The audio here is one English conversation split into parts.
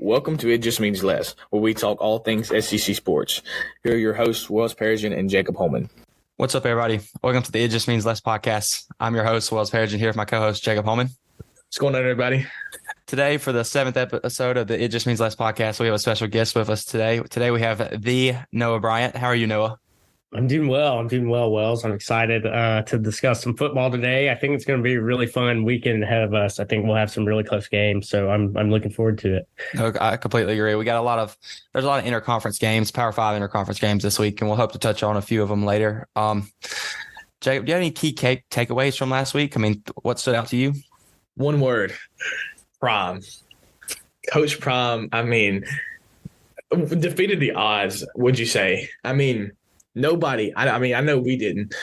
Welcome to It Just Means Less, where we talk all things SEC sports. Here are your hosts, Wells Persian and Jacob Holman. What's up, everybody? Welcome to the It Just Means Less podcast. I'm your host, Wells Persian, here with my co-host, Jacob Holman. What's going on, everybody? Today, for the 7th episode of the It Just Means Less podcast, we have a special guest with us today. Today, we have the Noah Bryant. How are you, Noah? I'm doing well, Wells. I'm excited to discuss some football today. I think it's going to be a really fun weekend ahead of us. I think we'll have some really close games, so I'm looking forward to it. I completely agree. There's a lot of interconference games, Power 5 interconference games this week, and we'll hope to touch on a few of them later. Jacob, do you have any key takeaways from last week? I mean, what stood out to you? One word, Prime. Coach Prime, defeated the odds, would you say? Nobody. I know we didn't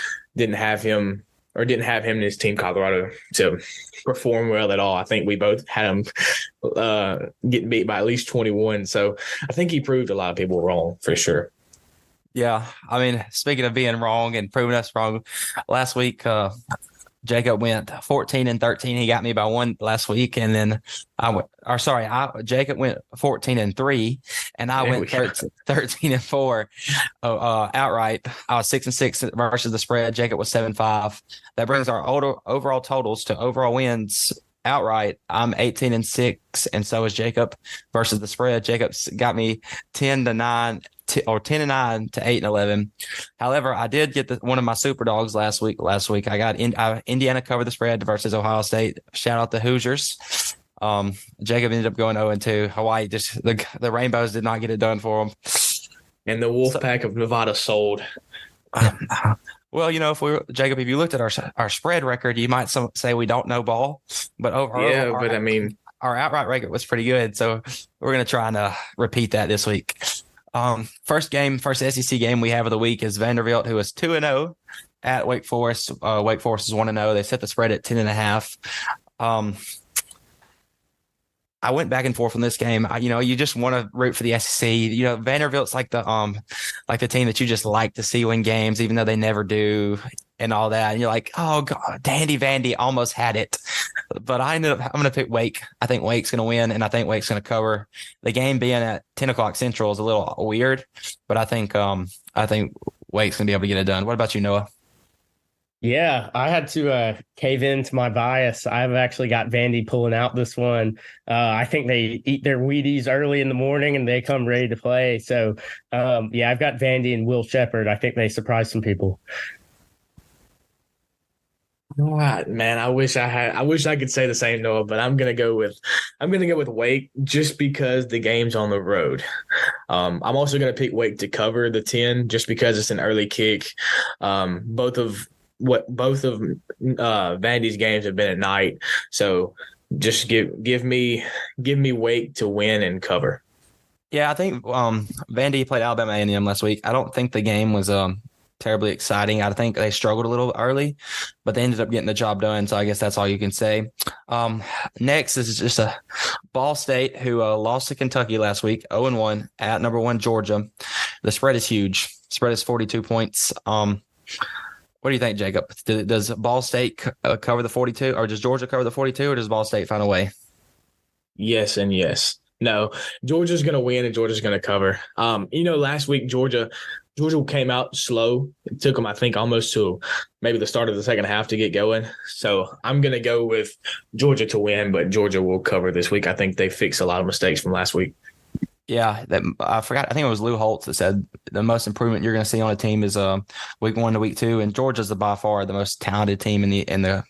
have him in his team, Colorado, to perform well at all. I think we both had him getting beat by at least 21. So I think he proved a lot of people wrong for sure. Yeah. Speaking of being wrong and proving us wrong, last week, Jacob went 14-13. He got me by one last week, and then Jacob went 14-3, and I went 13-4 outright. I was 6-6 versus the spread. Jacob was 7-5. That brings our overall totals to overall wins outright. I'm 18-6, and so is Jacob versus the spread. Jacob's got me 10-9. Or 10-9 to 8-11. However, I did get one of my super dogs last week. I got Indiana covered the spread versus Ohio State. Shout out the Hoosiers. Jacob ended up going 0-2. Hawaii, just the Rainbows did not get it done for them. And the Wolfpack of Nevada sold. Well, Jacob, if you looked at our spread record, you might say we don't know ball, but our outright record was pretty good. So we're going to try and repeat that this week. First SEC game we have of the week is Vanderbilt, who is 2-0 at Wake Forest. Wake Forest is 1-0. They set the spread at 10.5. I went back and forth on this game. You just want to root for the SEC. Vanderbilt's like the team that you just like to see win games, even though they never do and all that. And you're like, oh God, Vandy almost had it. But I'm going to pick Wake. I think Wake's going to win, and I think Wake's going to cover. The game being at 10 o'clock Central is a little weird, but I think Wake's going to be able to get it done. What about you, Noah? Yeah, I had to cave into my bias. I've actually got Vandy pulling out this one. I think they eat their Wheaties early in the morning and they come ready to play. So, I've got Vandy and Will Shepherd. I think they surprised some people. Man, I wish I could say the same, Noah, but I'm gonna go with Wake just because the game's on the road. I'm also gonna pick Wake to cover the 10 just because it's an early kick. Both of Vandy's games have been at night, so just give me Wake to win and cover. Yeah, I think Vandy played Alabama A&M last week. I don't think the game was terribly exciting. I think they struggled a little early, but they ended up getting the job done. So I guess that's all you can say. Next is just a Ball State who lost to Kentucky last week, 0-1 at number 1 Georgia. The spread is huge. The spread is 42 points. What do you think, Jacob? Does Ball State cover the 42, or does Georgia cover the 42, or does Ball State find a way? Yes and yes. No, Georgia's going to win and Georgia's going to cover. Last week Georgia came out slow. It took them, I think, almost to maybe the start of the second half to get going. So I'm going to go with Georgia to win, but Georgia will cover this week. I think they fixed a lot of mistakes from last week. Yeah, I forgot. I think it was Lou Holtz that said the most improvement you're going to see on a team is week 1 to week 2, and Georgia's by far the most talented team in the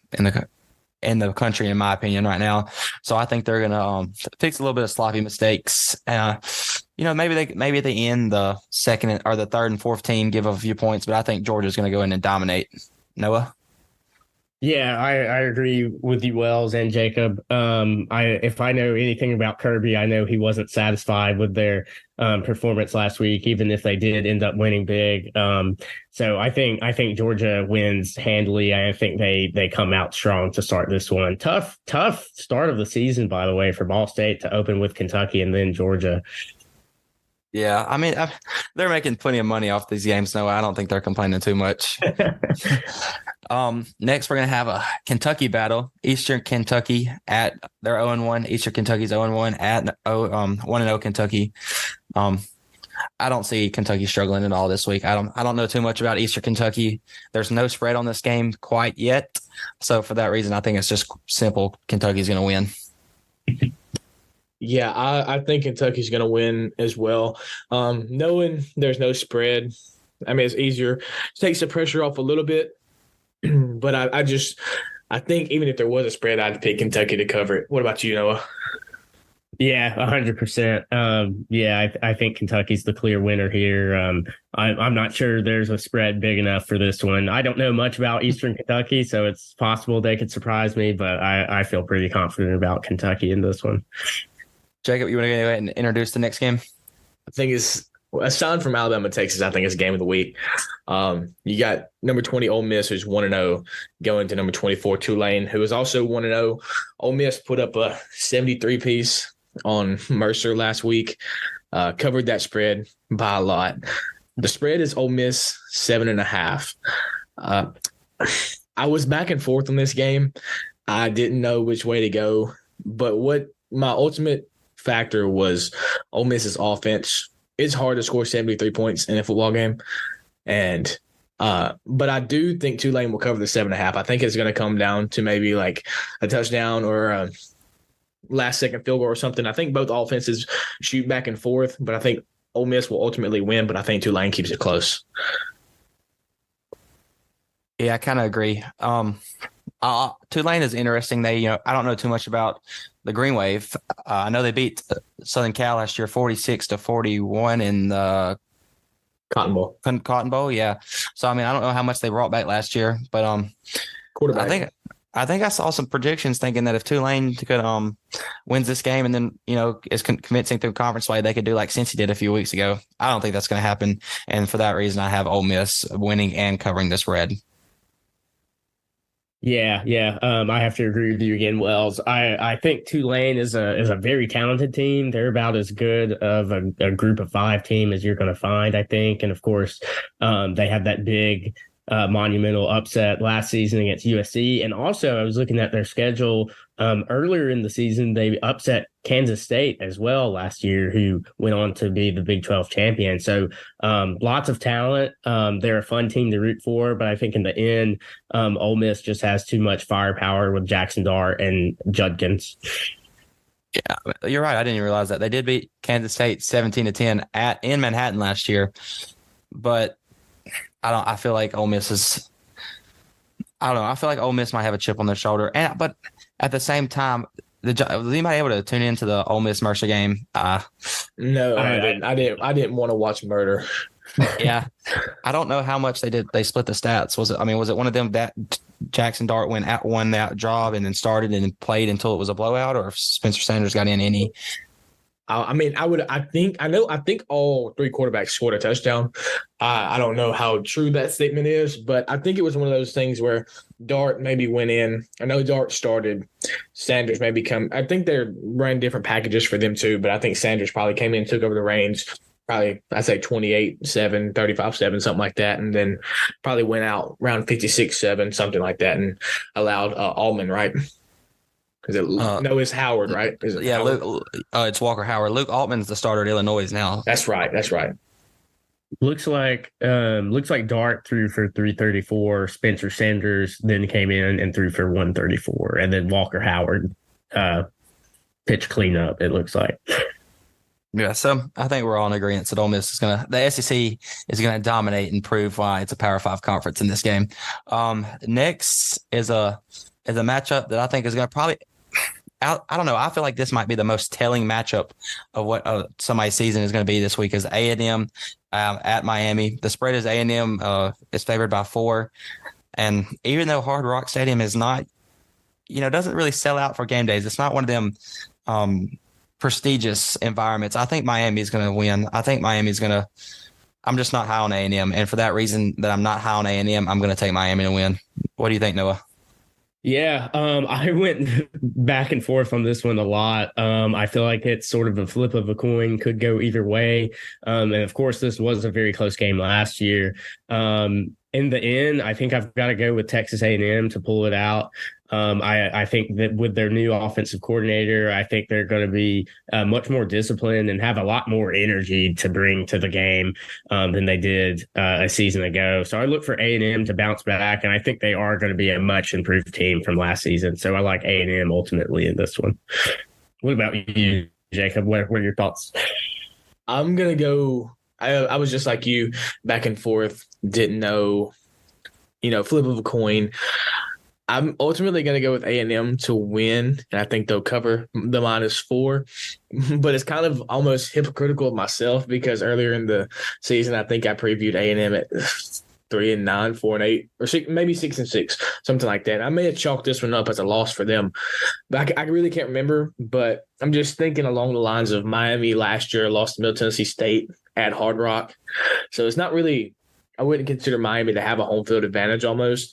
country, in my opinion, right now. So I think they're going to fix a little bit of sloppy mistakes. Maybe at the end, the second or the third and fourth team give up a few points, but I think Georgia's going to go in and dominate. Noah? Yeah, I agree with you, Wells and Jacob. If I know anything about Kirby, I know he wasn't satisfied with their performance last week, even if they did end up winning big. So I think Georgia wins handily. I think they come out strong to start this one. Tough start of the season, by the way, for Ball State to open with Kentucky and then Georgia. Yeah, they're making plenty of money off these games. No, I don't think they're complaining too much. Next, we're going to have a Kentucky battle. Eastern Kentucky at they're 0-1. Eastern Kentucky's 0-1 at 1-0 Kentucky. I don't see Kentucky struggling at all this week. I don't know too much about Eastern Kentucky. There's no spread on this game quite yet. So for that reason, I think it's just simple. Kentucky's going to win. Yeah, I think Kentucky's going to win as well. Knowing there's no spread, I mean, it's easier. It takes the pressure off a little bit. But I think even if there was a spread, I'd pick Kentucky to cover it. What about you, Noah? Yeah, 100%. Yeah, I think Kentucky's the clear winner here. I'm not sure there's a spread big enough for this one. I don't know much about Eastern Kentucky, so it's possible they could surprise me, but I feel pretty confident about Kentucky in this one. Jacob, you want to go ahead and introduce the next game? I think it's aside from Alabama, Texas, I think it's game of the week. You got number 20 Ole Miss, who's 1-0, going to number 24 Tulane, who is also 1-0. Ole Miss put up a 73-piece on Mercer last week, covered that spread by a lot. The spread is Ole Miss 7.5. I was back and forth on this game. I didn't know which way to go, but what my ultimate factor was Ole Miss's offense. It's hard to score 73 points in a football game. And but I do think Tulane will cover the 7.5. I think it's going to come down to maybe like a touchdown or a last-second field goal or something. I think both offenses shoot back and forth, but I think Ole Miss will ultimately win, but I think Tulane keeps it close. Yeah, I kind of agree. Tulane is interesting. I don't know too much about the Green Wave. I know they beat Southern Cal last year 46-41 in the Cotton Bowl, yeah. So I mean, I don't know how much they brought back last year, but quarterback. I think I saw some predictions thinking that if Tulane could wins this game and then is convincing through conference play, they could do like Cincy did a few weeks ago. I don't think that's going to happen, and for that reason, I have Ole Miss winning and covering this spread. Yeah. I have to agree with you again, Wells. I think Tulane is a very talented team. They're about as good of a group of five team as you're going to find, I think. And of course, they have that big monumental upset last season against USC. And also, I was looking at their schedule earlier in the season. They upset Kansas State as well last year, who went on to be the Big 12 champion. So lots of talent. They're a fun team to root for, but I think in the end, Ole Miss just has too much firepower with Jackson Dart and Judkins. Yeah, you're right. I didn't even realize that they did beat Kansas State 17-10 in Manhattan last year, but I feel like Ole Miss is. I don't know. I feel like Ole Miss might have a chip on their shoulder, but at the same time, was anybody able to tune into the Ole Miss Mercer game? No, I didn't. I didn't want to watch murder. Yeah, I don't know how much they did. They split the stats. Was it one of them that Jackson Dart won that job and then started and played until it was a blowout, or if Spencer Sanders got in any? I think all three quarterbacks scored a touchdown. I don't know how true that statement is, but I think it was one of those things where Dart maybe went in. I know Dart started. Sanders maybe come. I think they ran different packages for them too, but I think Sanders probably came in, took over the reins. Probably, I'd say 28-7, 35-7, something like that, and then probably went out around 56-7, something like that, and allowed Allman, right? Is it no? It's Howard, right? Yeah, Luke, it's Walker Howard. Luke Altman's the starter at Illinois now. That's right. Looks like Dart threw for 334. Spencer Sanders then came in and threw for 134, and then Walker Howard pitch cleanup. It looks like. Yeah, so I think we're all in agreement that Ole Miss the SEC is gonna dominate and prove why it's a Power 5 conference in this game. Next is a matchup that I think is gonna probably. I don't know. I feel like this might be the most telling matchup of what somebody's season is going to be this week. Is A&M at Miami. The spread is A&M is favored by 4, and even though Hard Rock Stadium is not, doesn't really sell out for game days. It's not one of them prestigious environments. I think Miami is going to win. I think Miami's going to. I'm just not high on A&M, and for that reason that I'm not high on A&M, I'm going to take Miami to win. What do you think, Noah? Yeah, I went back and forth on this one a lot. I feel like it's sort of a flip of a coin, could go either way. And of course, this was a very close game last year. in the end, I think I've got to go with Texas A&M to pull it out. I think that with their new offensive coordinator, I think they're going to be much more disciplined and have a lot more energy to bring to the game than they did a season ago. So I look for A&M to bounce back, and I think they are going to be a much improved team from last season. So I like A&M ultimately in this one. What about you, Jacob? What are your thoughts? I'm going to go. I was just like you, back and forth, didn't know, flip of a coin. I'm ultimately going to go with A&M to win, and I think they'll cover the -4. But it's kind of almost hypocritical of myself because earlier in the season, I think I previewed A&M at 3-9, 4-8, or maybe 6-6, something like that. I may have chalked this one up as a loss for them, but I really can't remember. But I'm just thinking along the lines of Miami last year lost to Middle Tennessee State at Hard Rock, so it's not really. I wouldn't consider Miami to have a home field advantage almost.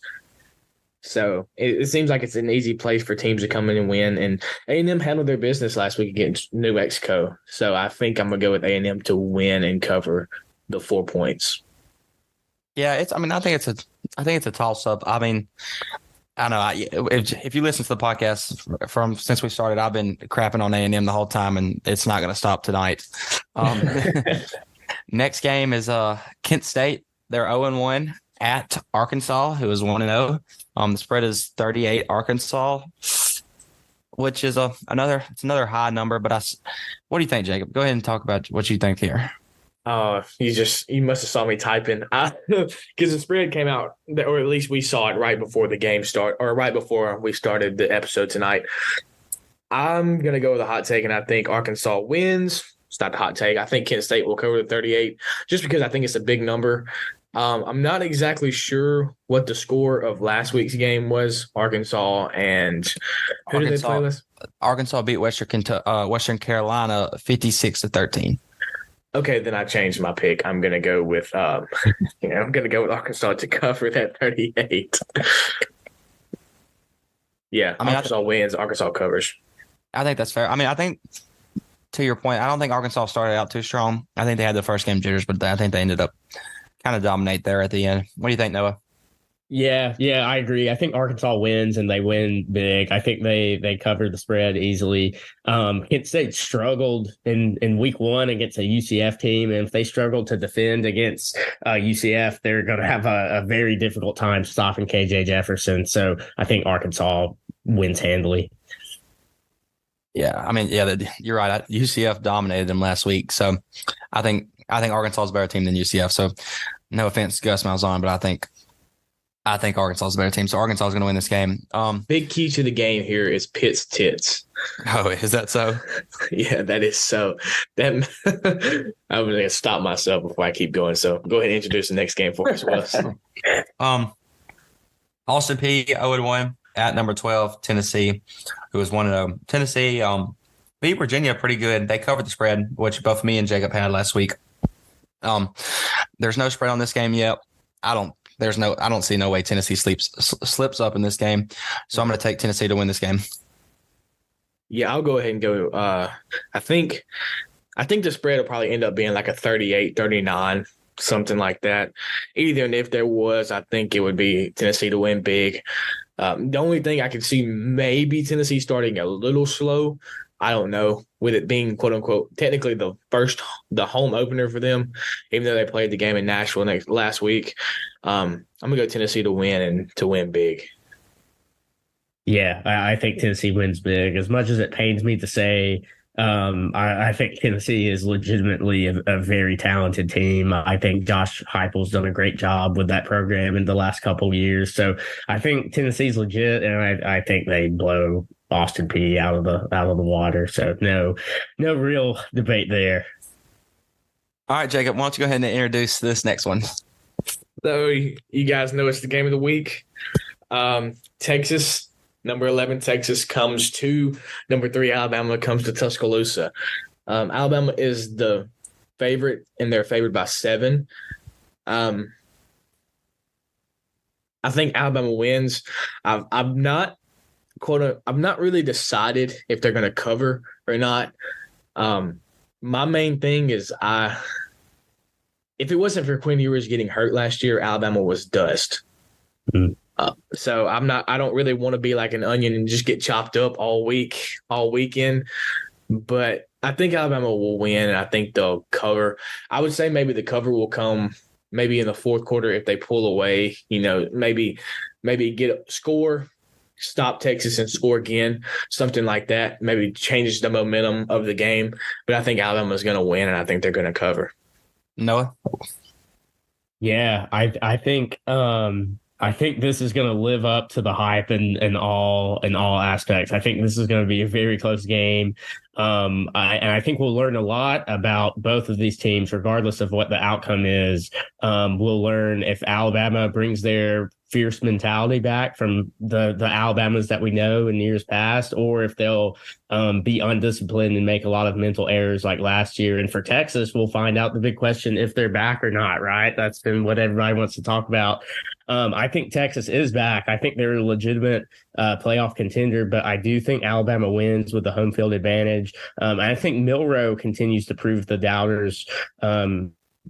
So it seems like it's an easy place for teams to come in and win. And A&M handled their business last week against New Mexico. So I think I'm going to go with A&M to win and cover the 4 points. Yeah, I think it's a toss up. I mean, I don't know. If you listen to the podcast from since we started, I've been crapping on A&M the whole time, and it's not going to stop tonight. Next game is Kent State. They're 0-1 at Arkansas, who is 1-0. The spread is 38 Arkansas, which is another high number. But what do you think, Jacob? Go ahead and talk about what you think here. You must have saw me typing because the spread came out, or at least we saw it right before the game started, or right before we started the episode tonight. I'm gonna go with a hot take, and I think Arkansas wins. It's not a hot take. I think Kent State will cover the 38, just because I think it's a big number. I'm not exactly sure what the score of last week's game was. Arkansas and who did they play with? Arkansas beat Western Carolina 56-13. Okay, then I changed my pick. I'm gonna go with I'm gonna go with Arkansas to cover that 38. Yeah, Arkansas wins. Arkansas covers. I think that's fair. I mean, I think to your point, I don't think Arkansas started out too strong. I think they had the first game jitters, but I think they ended up kind of dominate there at the end. What do you think, Noah? Yeah, I agree. I think Arkansas wins, and they win big. I think they cover the spread easily. Kent State struggled in week 1 against a UCF team, and if they struggle to defend against UCF, they're going to have a very difficult time stopping KJ Jefferson. So I think Arkansas wins handily. Yeah, I mean, you're right. UCF dominated them last week, so I think Arkansas is a better team than UCF. So no offense, Gus Malzahn, but I think Arkansas is a better team. So Arkansas is going to win this game. Big key to the game here is Pitt's tits. Oh, is that so? Yeah, that is so. I'm going to stop myself before I keep going. So go ahead and introduce the next game for us, Wes. Austin Peay 0-1 at number 12, Tennessee, who is 1-0. Tennessee beat Virginia pretty good. They covered the spread, which both me and Jacob had last week. There's no spread on this game yet. I don't see no way Tennessee slips up in this game. So I'm going to take Tennessee to win this game. Yeah, I'll go ahead and go. I think the spread will probably end up being like a 38, 39, something like that. Either, and if there was, I think it would be Tennessee to win big. The only thing I could see maybe Tennessee starting a little slow. I don't know, with it being quote unquote technically the home opener for them, even though they played the game in Nashville last week. I'm gonna go Tennessee to win and to win big. Yeah, I think Tennessee wins big. As much as it pains me to say, I think Tennessee is legitimately a very talented team. I think Josh Heupel's done a great job with that program in the last couple of years. So I think Tennessee's legit, and I think they blow Austin Peay out of the water. So no real debate there. All right, Jacob, why don't you go ahead and introduce this next one? So you guys know it's the game of the week. Texas, number 11, Texas comes to number 3, Alabama comes to Tuscaloosa. Alabama is the favorite, and they're favored by 7. I think Alabama wins. I've not really decided if they're going to cover or not. My main thing is if it wasn't for Quinn Ewers getting hurt last year, Alabama was dust. Mm-hmm. So I don't really want to be like an onion and just get chopped up all weekend. But I think Alabama will win, and I think they'll cover. I would say maybe the cover will come maybe in the fourth quarter if they pull away. Maybe score, stop Texas and score again, something like that. Maybe changes the momentum of the game. But I think Alabama's going to win, and I think they're going to cover. Noah? Yeah, I think this is going to live up to the hype in all aspects. I think this is going to be a very close game. I think we'll learn a lot about both of these teams, regardless of what the outcome is. We'll learn if Alabama brings their fierce mentality back from the Alabamas that we know in years past, or if they'll be undisciplined and make a lot of mental errors like last year. And for Texas, we'll find out the big question if they're back or not, right? That's been what everybody wants to talk about. I think Texas is back. I think they're a legitimate playoff contender, but I do think Alabama wins with the home field advantage. I think Milroe continues to prove the doubters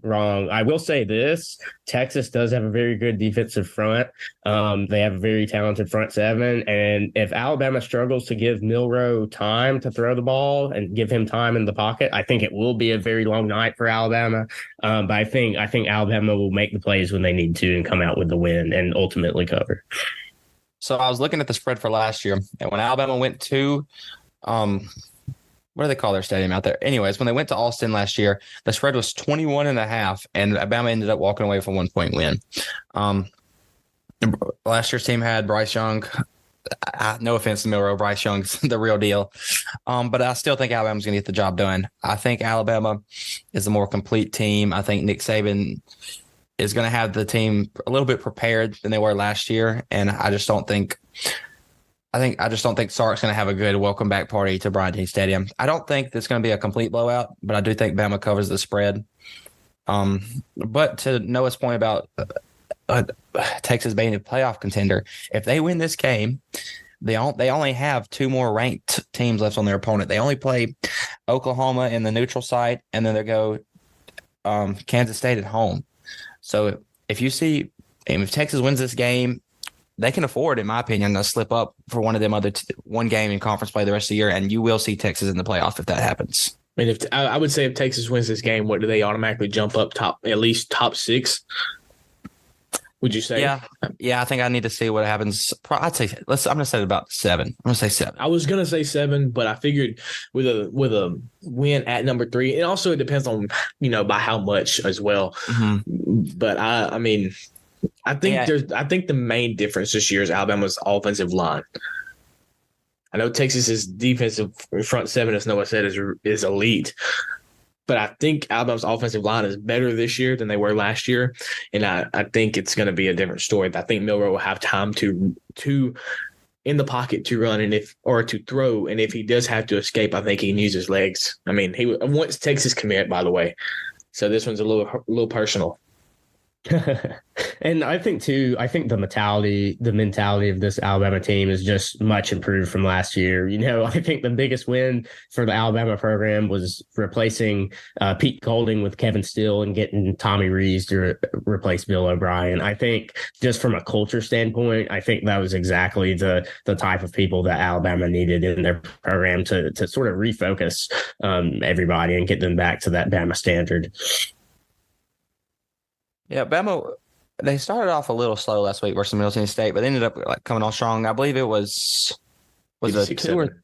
wrong. I will say this: Texas does have a very good defensive front. They have a very talented front seven, and if Alabama struggles to give Milroe time to throw the ball and give him time in the pocket, I think it will be a very long night for Alabama. But I think Alabama will make the plays when they need to and come out with the win and ultimately cover. So I was looking at the spread for last year, and when Alabama went to what do they call their stadium out there? Anyways, when they went to Austin last year, the spread was 21.5, and Alabama ended up walking away with a 1-point win. Last year's team had Bryce Young. No offense to Milroe, Bryce Young's the real deal. But I still think Alabama's going to get the job done. I think Alabama is a more complete team. I think Nick Saban is going to have the team a little bit prepared than they were last year, and I just don't think Sark's going to have a good welcome back party to Bryant Stadium. I don't think it's going to be a complete blowout, but I do think Bama covers the spread. But to Noah's point about Texas being a playoff contender, if they win this game, they only have two more ranked teams left on their opponent. They only play Oklahoma in the neutral site, and then they go Kansas State at home. So if Texas wins this game, they can afford, in my opinion, to slip up for one of them one game in conference play the rest of the year, and you will see Texas in the playoff if that happens. I mean, I would say if Texas wins this game, what do they automatically jump up at least top 6? Would you say? Yeah. I think I need to see what happens. I'd say I'm going to say about 7. I'm going to say 7. I was going to say 7, but I figured with a win at number 3, and also it depends on by how much as well. Mm-hmm. But I mean. I think the main difference this year is Alabama's offensive line. I know Texas's defensive front seven, as Noah said, is elite, but I think Alabama's offensive line is better this year than they were last year, and I think it's going to be a different story. I think Milroe will have time to in the pocket to run or to throw, and if he does have to escape, I think he can use his legs. I mean, he wants Texas commit, by the way, so this one's a little personal. And I think the mentality of this Alabama team is just much improved from last year. I think the biggest win for the Alabama program was replacing Pete Golding with Kevin Steele and getting Tommy Rees to replace Bill O'Brien. I think just from a culture standpoint, I think that was exactly the type of people that Alabama needed in their program to sort of refocus everybody and get them back to that Bama standard. Yeah, Bama, they started off a little slow last week versus Middle Tennessee State, but they ended up coming on strong. I believe it was a 2 or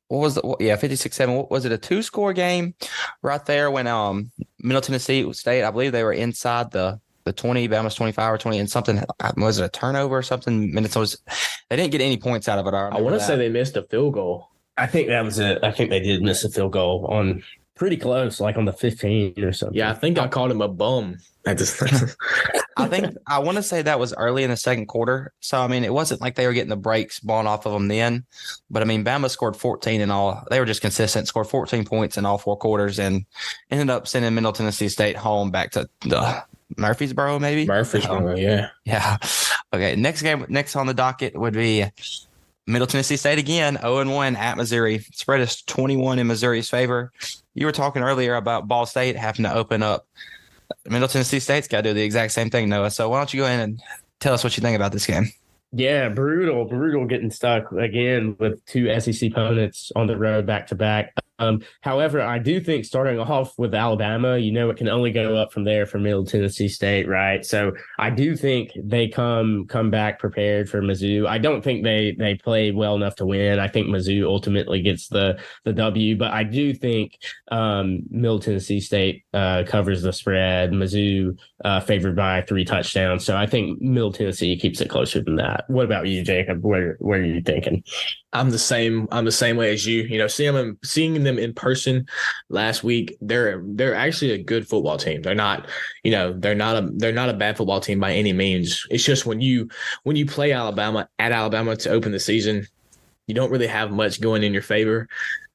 what was the 56-7. What was it, a 2-score game right there when Middle Tennessee State, I believe they were inside the 20, Bama's 25 or 20, and something, was it a turnover or something? They didn't get any points out of it. I want to say they missed a field goal. I think that was it. I think they did miss a field goal on pretty close, like on the 15 or something. Yeah, I think I called him a bum. I want to say that was early in the second quarter. So, I mean, it wasn't like they were getting the breaks blown off of them then. But, I mean, Bama scored 14 in all. They were just consistent, scored 14 points in all 4 quarters and ended up sending Middle Tennessee State home back to the Murfreesboro, maybe? Murfreesboro, yeah. Yeah. Okay, next on the docket would be Middle Tennessee State again, 0-1 at Missouri. Spread is 21 in Missouri's favor. You were talking earlier about Ball State having to open up Middle Tennessee State's got to do the exact same thing, Noah. So why don't you go ahead and tell us what you think about this game? Yeah, brutal getting stuck again with two SEC opponents on the road back to back. However, I do think starting off with Alabama, it can only go up from there for Middle Tennessee State, right? So I do think they come back prepared for Mizzou. I don't think they play well enough to win. I think Mizzou ultimately gets the W, but I do think Middle Tennessee State covers the spread. Mizzou favored by 3 touchdowns. So I think Middle Tennessee keeps it closer than that. What about you, Jacob? Where are you thinking? I'm the same way as you. Seeing them in person last week, they're actually a good football team. They're not a bad football team by any means. It's just when you play Alabama at Alabama to open the season, you don't really have much going in your favor.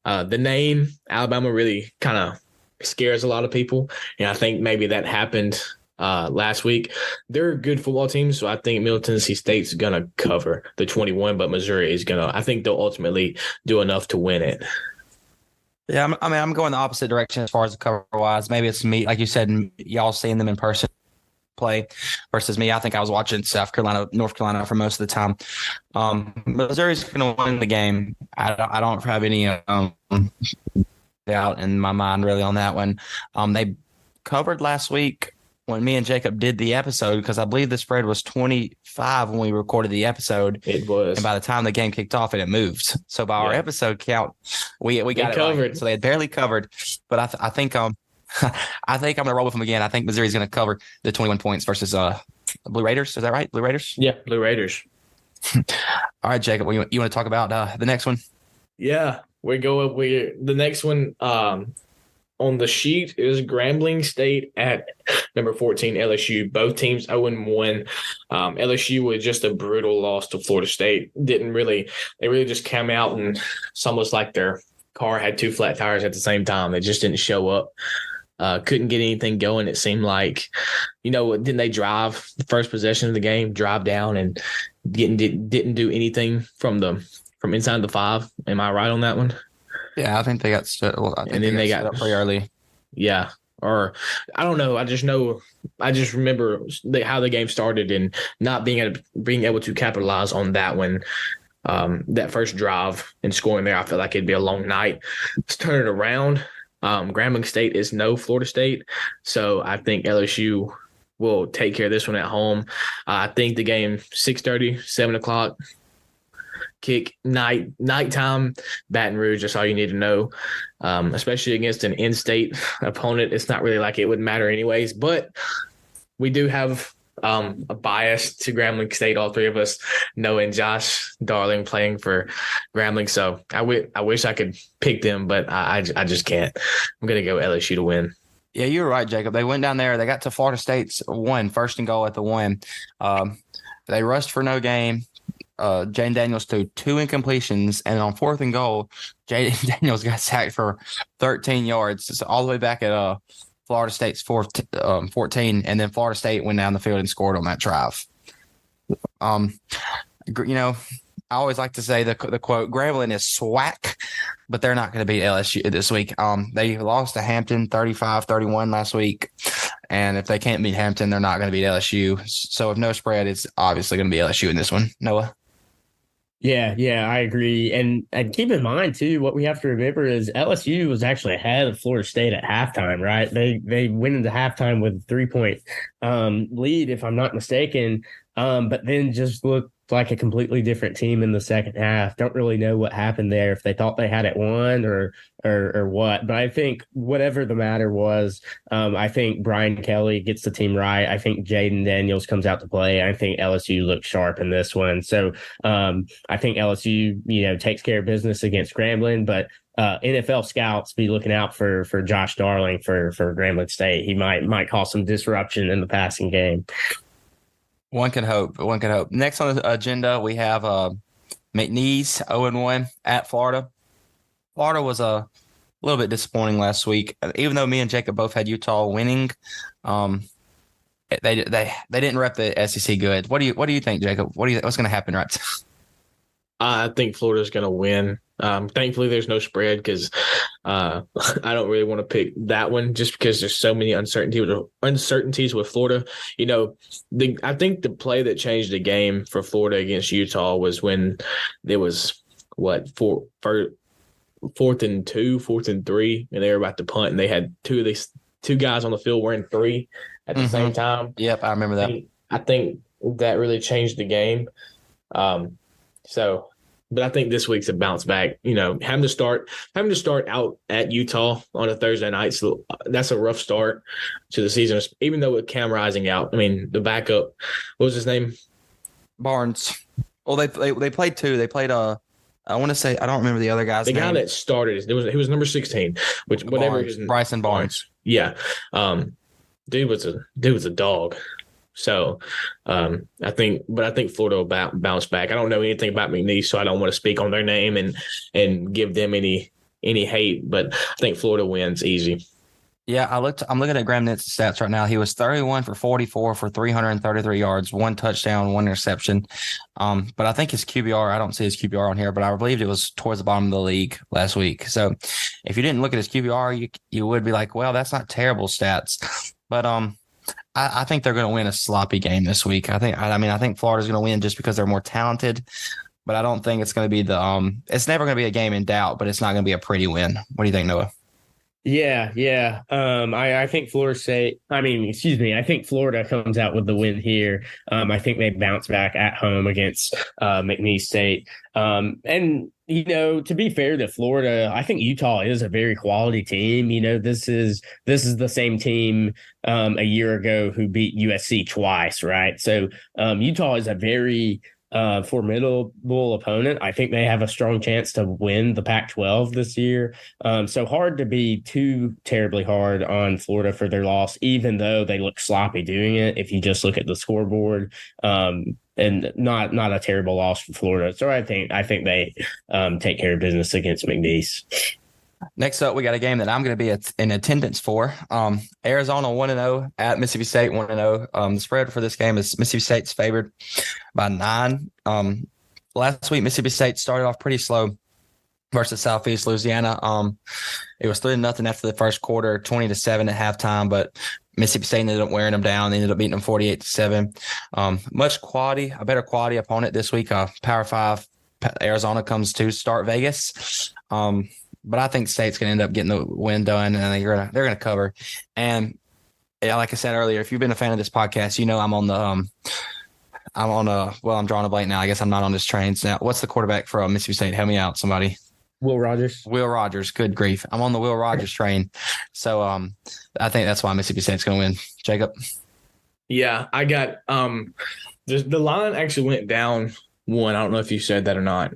The name Alabama really kind of scares a lot of people, and I think maybe that happened last week. They're a good football team, so I think Middle Tennessee State's gonna cover the 21, but Missouri is I think they'll ultimately do enough to win it. Yeah, I'm going the opposite direction as far as the cover wise. Maybe it's me, like you said, y'all seeing them in person play versus me. I think I was watching North Carolina for most of the time. Missouri's going to win the game. I don't have any doubt in my mind really on that one. They covered last week when me and Jacob did the episode, because I believe the spread was 25 when we recorded the episode. It was. And by the time the game kicked off, it moved. So by our episode count, we got it covered. Right. So they had barely covered. But I think I think I'm going to roll with them again. I think Missouri's going to cover the 21 points versus Blue Raiders. Is that right? Blue Raiders? Yeah, Blue Raiders. All right, Jacob, you want to talk about the next one? Yeah, the next one on the sheet is Grambling State at number 14 LSU. Both teams 0-1. LSU was just a brutal loss to Florida State. They really just came out and it's almost like their car had 2 flat tires at the same time. They just didn't show up. Couldn't get anything going. It seemed like, didn't they drive the first possession of the game, drive down and didn't do anything from inside the 5? Am I right on that one? Yeah, I think they got set. Well, they got up pretty early. Yeah, or I don't know. I just remember how the game started and not being able to capitalize on that one. That first drive and scoring there, I felt like it'd be a long night. Let's turn it around. Grambling State is no Florida State, so I think LSU will take care of this one at home. I think the game 6:30, 7 o'clock. Kick nighttime, Baton Rouge. That's all you need to know. Especially against an in-state opponent, it's not really like it would matter anyways. But we do have a bias to Grambling State. All 3 of us, Noah and Josh Darling, playing for Grambling. So I wish I could pick them, but I just can't. I'm gonna go LSU to win. Yeah, you were right, Jacob. They went down there. They got to Florida State's 1, first and goal at the 1. They rushed for no gain. Jaden Daniels threw 2 incompletions, and on 4th and goal, Jaden Daniels got sacked for 13 yards. It's all the way back at Florida State's 14, and then Florida State went down the field and scored on that drive. I always like to say the quote, Grambling is SWAC, but they're not going to beat LSU this week. They lost to Hampton 35-31 last week, and if they can't beat Hampton, they're not going to beat LSU. So if no spread, it's obviously going to be LSU in this one. Noah? Yeah, I agree. And keep in mind, too, what we have to remember is LSU was actually ahead of Florida State at halftime, right? They went into halftime with a 3-point lead, if I'm not mistaken, but then just looked like a completely different team in the second half. Don't really know what happened there, if they thought they had it won or what. But I think whatever the matter was, I think Brian Kelly gets the team right. I think Jaden Daniels comes out to play. I think LSU looks sharp in this one. So I think LSU, takes care of business against Grambling, but NFL scouts be looking out for Josh Darling for Grambling State. He might cause some disruption in the passing game. One can hope. Next on the agenda, we have McNeese 0-1 at Florida. Florida was a little bit disappointing last week. Even though me and Jacob both had Utah winning, they didn't rep the SEC good. What do you think, Jacob? What's going to happen, right? I think Florida's going to win. Thankfully, there's no spread because I don't really want to pick that one just because there's so many uncertainties with Florida. I think the play that changed the game for Florida against Utah was when there was fourth and 2, 4th and 3, and they were about to punt, and they had two guys on the field wearing 3 at the same time. Yep, I remember that. I think that really changed the game. But I think this week's a bounce back. Having to start out at Utah on a Thursday night, so that's a rough start to the season. Even though with Cam Rising out, the backup, what was his name? Barnes. Well, they played 2. They played I want to say I don't remember the other guy's name. The guy that started, he was number 16, which whatever his name. Bryson Barnes. Yeah, dude was a dog. So I think Florida will bounce back. I don't know anything about McNeese, so I don't want to speak on their name and give them any hate. But I think Florida wins easy. Yeah, I'm looking at Graham Nitz's stats right now. He was 31 for 44 for 333 yards, 1 touchdown, 1 interception. But I think his QBR, I don't see his QBR on here, but I believed it was towards the bottom of the league last week. So if you didn't look at his QBR, you would be like, well, that's not terrible stats. But I think they're going to win a sloppy game this week. I think Florida's going to win just because they're more talented. But I don't think it's going to be it's never going to be a game in doubt, but it's not going to be a pretty win. What do you think, Noah? Yeah. I think I think Florida comes out with the win here. I think they bounce back at home against McNeese State. And to be fair to Florida, I think Utah is a very quality team. This is the same team a year ago who beat USC twice, right? So Utah is a very formidable opponent. I think they have a strong chance to win the Pac-12 this year. So hard to be too terribly hard on Florida for their loss, even though they look sloppy doing it. If you just look at the scoreboard, and not a terrible loss for Florida. So I think they take care of business against McNeese. Next up, we got a game that I'm going to be in attendance for. Arizona 1-0 at Mississippi State 1-0. The spread for this game is Mississippi State's favored by 9. Last week, Mississippi State started off pretty slow versus Southeast Louisiana. It was 3-0 after the first quarter, 20-7 at halftime, but Mississippi State ended up wearing them down. They ended up beating them 48-7. A better quality opponent this week. Power 5 Arizona comes to start Vegas. But I think State's going to end up getting the win done, and they're going to cover. And like I said earlier, if you've been a fan of this podcast, I'm drawing a blank now. I guess I'm not on this train. So now, what's the quarterback from Mississippi State? Help me out, somebody. Will Rogers. Will Rogers. Good grief. I'm on the Will Rogers train. So I think that's why Mississippi State's going to win. Jacob? Yeah, I got the line actually went down 1. I don't know if you said that or not.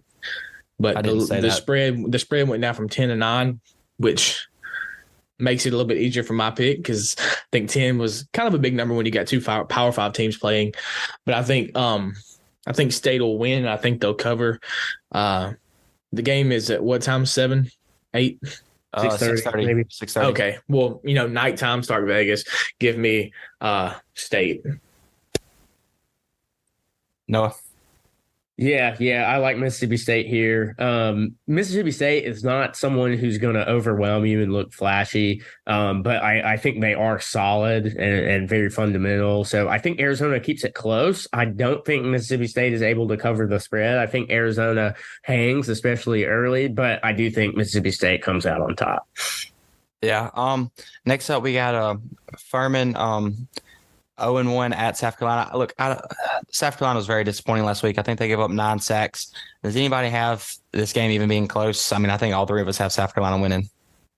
But the spread went down from 10 to 9, which makes it a little bit easier for my pick because I think 10 was kind of a big number when you got 2 Power 5 teams playing. But I think State will win. I think they'll cover. The game is at what time? 7, 8? 6:30, maybe 6:30. Okay. Well, nighttime, start Vegas. Give me State. Noah? Yeah, I like Mississippi State here. Mississippi State is not someone who's going to overwhelm you and look flashy, but I think they are solid and very fundamental. So I think Arizona keeps it close. I don't think Mississippi State is able to cover the spread. I think Arizona hangs, especially early, but I do think Mississippi State comes out on top. Yeah. Next up, we got Furman. 0-1 at South Carolina. Look, South Carolina was very disappointing last week. I think they gave up 9 sacks. Does anybody have this game even being close? I think all 3 of us have South Carolina winning.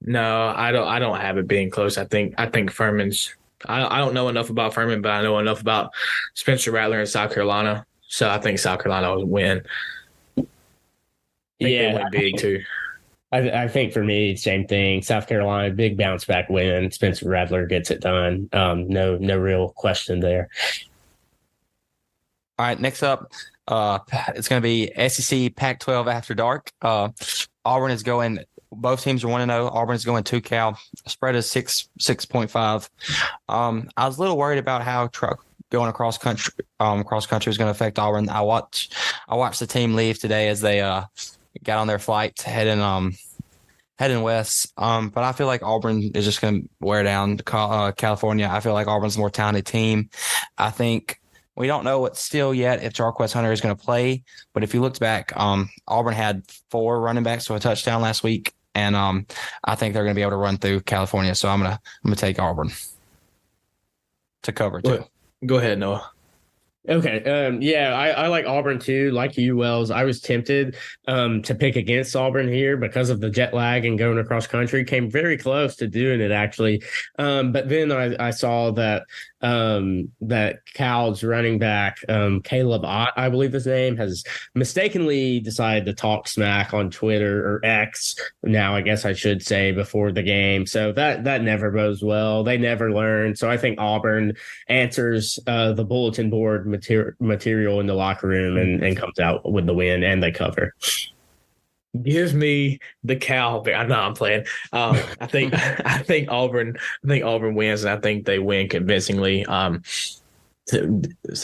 No, I don't have it being close. I think Furman's. I don't know enough about Furman, but I know enough about Spencer Rattler in South Carolina. So I think South Carolina will win. They win big too. I think for me, same thing. South Carolina, big bounce back win. Spencer Rattler gets it done. No real question there. All right, next up, it's going to be SEC Pac-12 after dark. Auburn is going. Both teams are 1-0. Auburn is going to Cal. Spread is 6.5. I was a little worried about how going across country is going to affect Auburn. I watched the team leave today as they got on their flight heading west. But I feel like Auburn is just going to wear down California. I feel like Auburn's a more talented team. I think we don't know what's still yet if Jarquez Hunter is going to play. But if you looked back, Auburn had 4 running backs to a touchdown last week. And I think they're going to be able to run through California. So I'm gonna take Auburn to cover too. Go ahead, Noah. Okay. Yeah, I like Auburn too. Like you, Wells, I was tempted to pick against Auburn here because of the jet lag and going across country. Came very close to doing it actually, but then I saw that that Cal's running back, Caleb Ott, I believe his name, has mistakenly decided to talk smack on Twitter or X. Now I guess I should say before the game. So that never goes well. They never learn. So I think Auburn answers the bulletin board material in the locker room and comes out with the win, and they cover. Give me the Cal. I know I'm playing. I think Auburn wins, and I think they win convincingly. So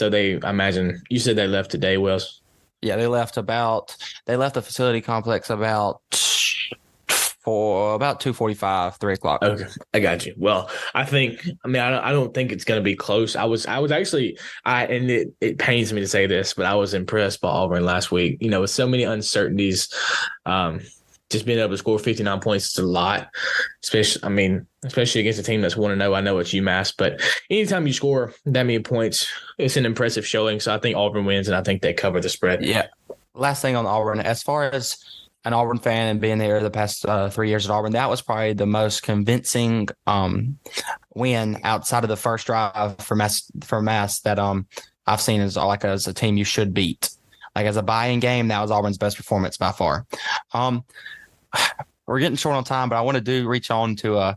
I imagine you said they left today, Wells. Yeah, they left the facility complex about 2:45, 3 o'clock. Okay, I got you. Well, I don't think it's going to be close. I was actually, and it pains me to say this, but I was impressed by Auburn last week. With so many uncertainties, just being able to score 59 points is a lot, especially against a team that's 1-0. I know it's UMass, but anytime you score that many points, it's an impressive showing. So I think Auburn wins, and I think they cover the spread. Yeah. Last thing on Auburn, as far as an Auburn fan and being there the past 3 years at Auburn, that was probably the most convincing win outside of the first drive for Mass that I've seen as a team you should beat. Like as a buy-in game, that was Auburn's best performance by far. We're getting short on time, but I want to reach on to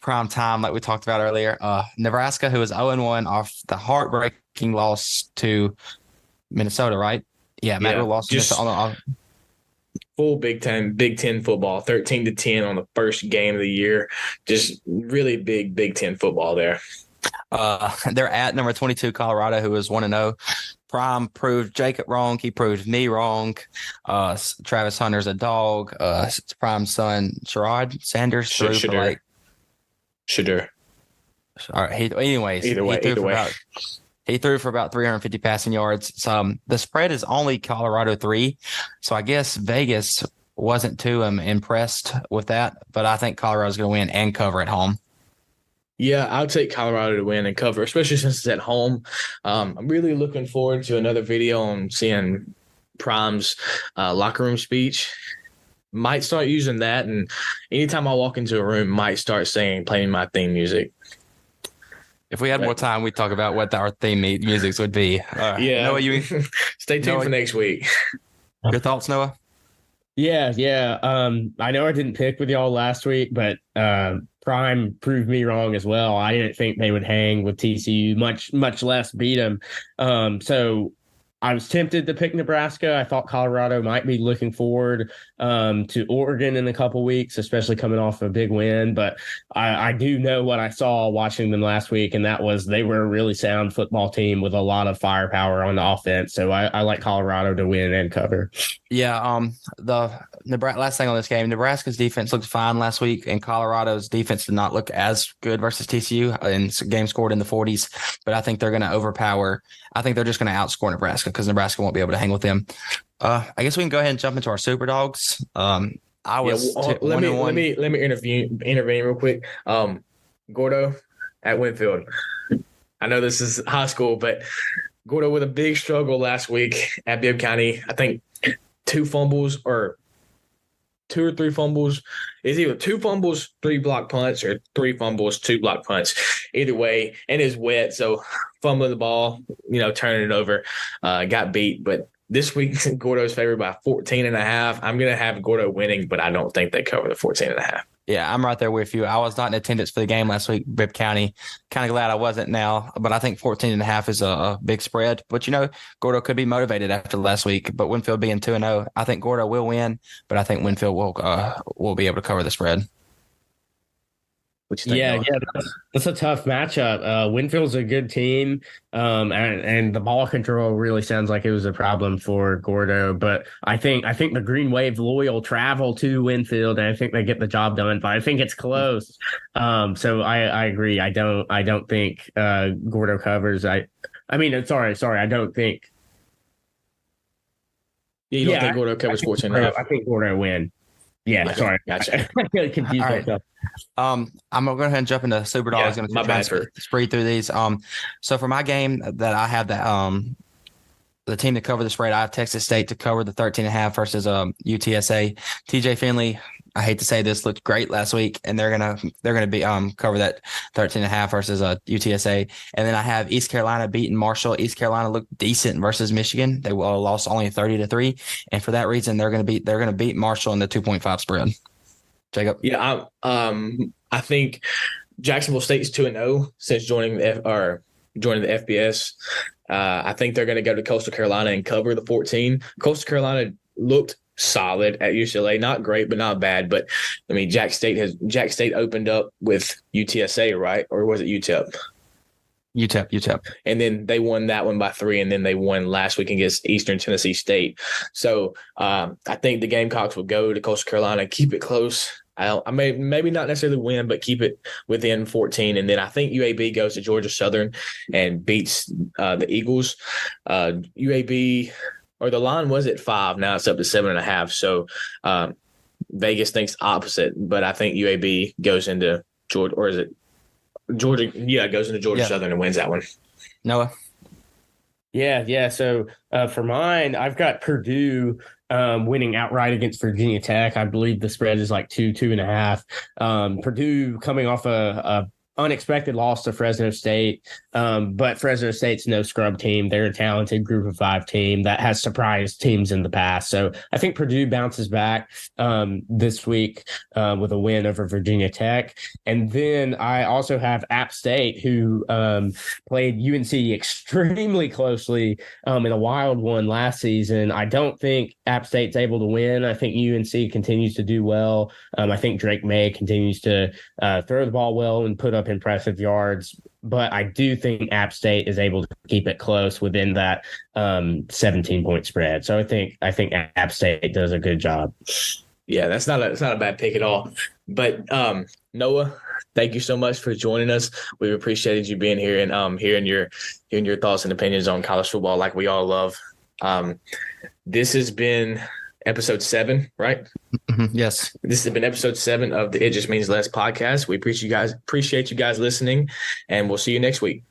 prime time like we talked about earlier. Nebraska, who was 0-1 off the heartbreaking loss to Minnesota, right? Yeah, Matt lost to Minnesota. Full Big Ten football, 13-10 on the first game of the year. Just really big Big Ten football there. They're at number 22 Colorado, who is 1-0. Prime proved Jacob wrong. He proved me wrong. Travis Hunter's a dog. Prime's son, Sherrod Sanders, threw for like Shadur. All right. Either way. He threw for about 350 passing yards. So the spread is only Colorado 3. So I guess Vegas wasn't too impressed with that. But I think Colorado's going to win and cover at home. Yeah, I'll take Colorado to win and cover, especially since it's at home. I'm really looking forward to another video on seeing Prime's locker room speech. Might start using that. And anytime I walk into a room, might start playing my theme music. If we had more time, we'd talk about what our theme music would be. Yeah. Noah, stay tuned for next week. Your thoughts, Noah? Yeah. I know I didn't pick with y'all last week, but Prime proved me wrong as well. I didn't think they would hang with TCU, much less beat them. So I was tempted to pick Nebraska. I thought Colorado might be looking forward to Oregon in a couple weeks, especially coming off a big win. But I do know what I saw watching them last week, and that was they were a really sound football team with a lot of firepower on the offense. So I like Colorado to win and cover. Yeah. Last thing on this game, Nebraska's defense looked fine last week, and Colorado's defense did not look as good versus TCU, and game scored in the 40s. But I think they're going to overpower. I think they're just going to outscore Nebraska because Nebraska won't be able to hang with them. I guess we can go ahead and jump into our super dogs. Let me intervene real quick. Gordo at Winfield. I know this is high school, but Gordo with a big struggle last week at Bibb County. I think 2 fumbles or 2 or 3 fumbles. It's either 2 fumbles, 3 block punts, or 3 fumbles, 2 block punts. Either way, and it's wet, so fumbling the ball, turning it over, got beat. But this week, Gordo's favored by 14.5. I'm going to have Gordo winning, but I don't think they cover the 14.5. Yeah, I'm right there with you. I was not in attendance for the game last week, Bibb County. Kind of glad I wasn't now, but I think 14.5 is a big spread. But, Gordo could be motivated after last week, but Winfield being 2-0, I think Gordo will win, but I think Winfield will be able to cover the spread. What you think? Yeah, that's a tough matchup. Winfield's a good team, and the ball control really sounds like it was a problem for Gordo. But I think the Green Wave loyal travel to Winfield, and I think they get the job done. But I think it's close. So I agree. I don't think Gordo covers. Sorry. I don't think. Yeah, you don't think Gordo covers 14.5? I think Gordo win. Yeah, okay, sorry. Gotcha. I really confused myself. I'm gonna go ahead and jump into Super Dog. Yeah, my bad for spread through these. So for my game that I have the team to cover the spread, I have Texas State to cover the 13.5 versus UTSA. TJ Finley, I hate to say this, looked great last week, and they're gonna be cover that 13.5 versus UTSA. And then I have East Carolina beating Marshall. East Carolina looked decent versus Michigan. They lost only 30-3, and for that reason, they're gonna beat Marshall in the 2.5 spread. Jacob, yeah, I think Jacksonville State's 2-0 since joining the FBS. I think they're going to go to Coastal Carolina and cover the 14. Coastal Carolina looked solid at UCLA, not great, but not bad. But I mean, Jack State opened up with UTSA, right? Or was it UTEP? UTEP. And then they won that one by 3, and then they won last week against Eastern Tennessee State. So I think the Gamecocks will go to Coastal Carolina, keep it close. I may maybe not necessarily win, but keep it within 14. And then I think UAB goes to Georgia Southern and beats the Eagles. UAB, or the line was at 5. Now it's up to 7.5. So Vegas thinks opposite, but I think UAB goes into Georgia, or is it Georgia? Yeah, goes into Georgia Southern and wins that one. Noah. Yeah. So for mine, I've got Purdue winning outright against Virginia Tech. I believe the spread is like 2.5. Purdue coming off a unexpected loss to Fresno State, but Fresno State's no scrub team. They're a talented group of 5 team that has surprised teams in the past. So I think Purdue bounces back this week with a win over Virginia Tech. And then I also have App State, who played UNC extremely closely in a wild one last season. I don't think App State's able to win. I think UNC continues to do well. I think Drake May continues to throw the ball well and put up impressive yards, but I do think App State is able to keep it close within that 17-point spread. So I think App State does a good job. Yeah, that's not a bad pick at all. But Noah, thank you so much for joining us. We appreciated you being here and hearing your thoughts and opinions on college football, like we all love. This has been episode 7, right? Yes. This has been episode 7 of the It Just Means Less podcast. We appreciate you guys listening, and we'll see you next week.